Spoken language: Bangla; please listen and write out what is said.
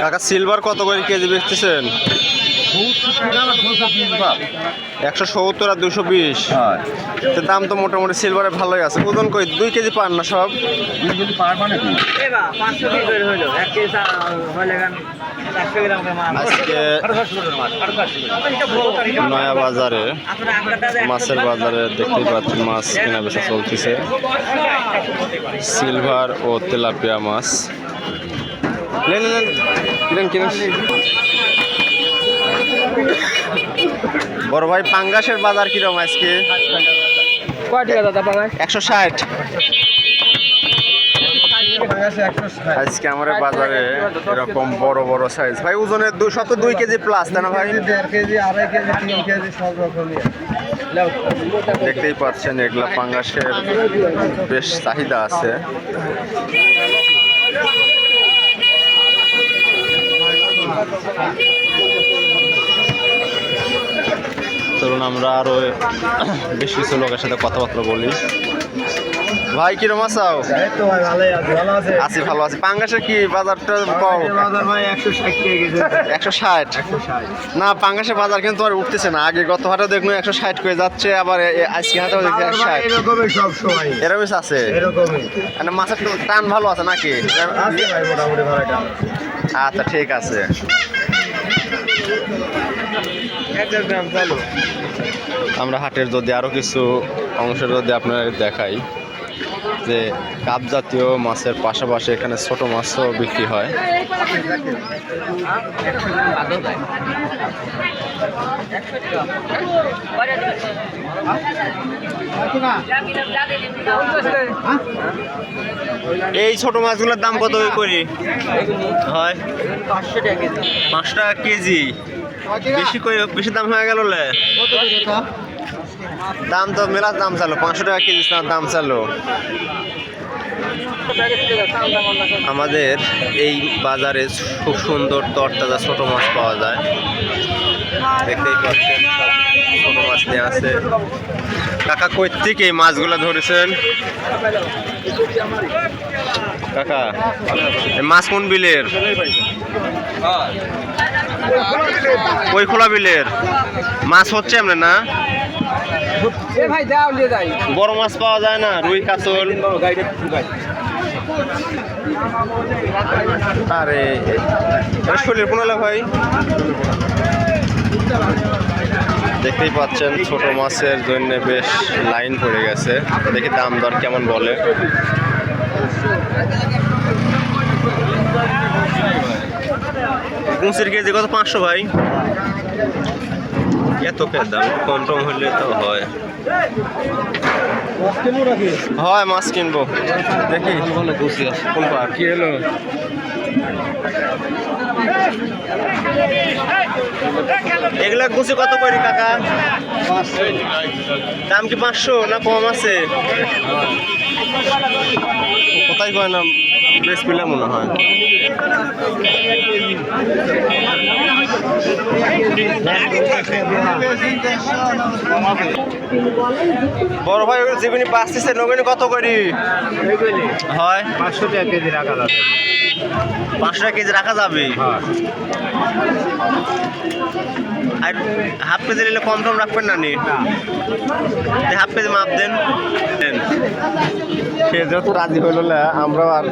কাকা সিলভার কত করে কেজি বেচতেছেন? 170 আর 220। দাম তো মোটামুটি সিলভারে ভালোই আছে। ওজন কই 2 কেজি পান না সব? 2 কেজি পার মানে কি? আজকে নয়া বাজারে মাছের বাজারে দেখতেই পাচ্ছেন মাছ কেনা বেচা চলতেছে। সিলভার ও তেলাপিয়া মাছ বড় ভাই পাঙ্গাসের বাজার কিরকম আজকে? 160। আজকে আমাদের বাজারে এরকম বড় বড় সাইজ ভাই ওজনের 2 কেজি প্লাস তাই না ভাই? 1.5 কেজি 2.5 কেজি 3 কেজি সব রকমই। দেখতেই পাচ্ছেন এগুলা পাঙ্গাসের বেশ চাহিদা আছে। চলুন আমরা আরো বেশ কিছু লোকের সাথে কথাবার্তা বলি। ভাই কিরকম আছো? এই তো ভাই ভালোই আছি, ভালো আছে? আছি ভালো আছি। পাঙ্গাসের কি বাজারটা কম? বাজার ভাই 160 টাকা কেজি। 160? না পাঙ্গাসের বাজার কিন্তু আর উঠতেছে না। আগে গত হাটে দেখুন 160 করে যাচ্ছে, আবার আজকে হাটেও দেখছি 160। এরকমই সব সময় এরকমই আছে। এরকমই মানে মাছের তো টান ভালো আছে নাকি? আছে ভাই মোটামুটি ভালো টান। আচ্ছা ঠিক আছে। 1000 গ্রাম চালু। আমরা হাটের যদি আরো কিছু অংশ যদি আপনাদের দেখাই, যে কাপ জাতীয় মাছের পাশাপাশি এখানে ছোট মাছও বিক্রি হয়। এই ছোট মাছগুলোর দাম কত করি হয়? 500 টাকা কেজি। বেশি দাম হয়ে গেল। দাম তো মেলার দাম চালো, 500 টাকা কেজি দাম চালো। আমাদের এই বাজারে খুব সুন্দর তরতাজা ছোট মাছ পাওয়া যায়। দেখতেই পাচ্ছেন ছোট মাছ নিয়ে আছে। কাকা কই থেকে এই মাছগুলো ধরেছেন? কাকা এই মাছ কোন বিলের? ওই খোলা বিলের মাছ হচ্ছে এমনি না? বড় মাছ পাওয়া যায় না? রুই কাতল। আরে শরীর কোনালে ভাই। দেখতেই পাচ্ছেন ছোট মাছের জন্য বেশ লাইন পড়ে গেছে। দেখি দাম দর কেমন বলে। গুঁসির কেজি কত? 500 ভাই। এত কে দাম? কম টম হলে তো হয়। হয় মাছ কিনবো। দেখি কোন পার কি হলো। এগুলা গুছি কত করি কাকা? দাম কি 500 না কম আছে? কোথায় কয় না বেশ পিলা মনে হয়। বড় ভাই জীবনী বাঁচতেছে নবীন কত করি হয়? 500 টাকা কেজি রাখা যাবে। 500 টাকা কেজি রাখা যাবে। আর হাফ কেজি নিলে কম টম রাখবেন না নি? হাফ কেজি মাপ দেন। সে যত রাজি হইল আমরা আর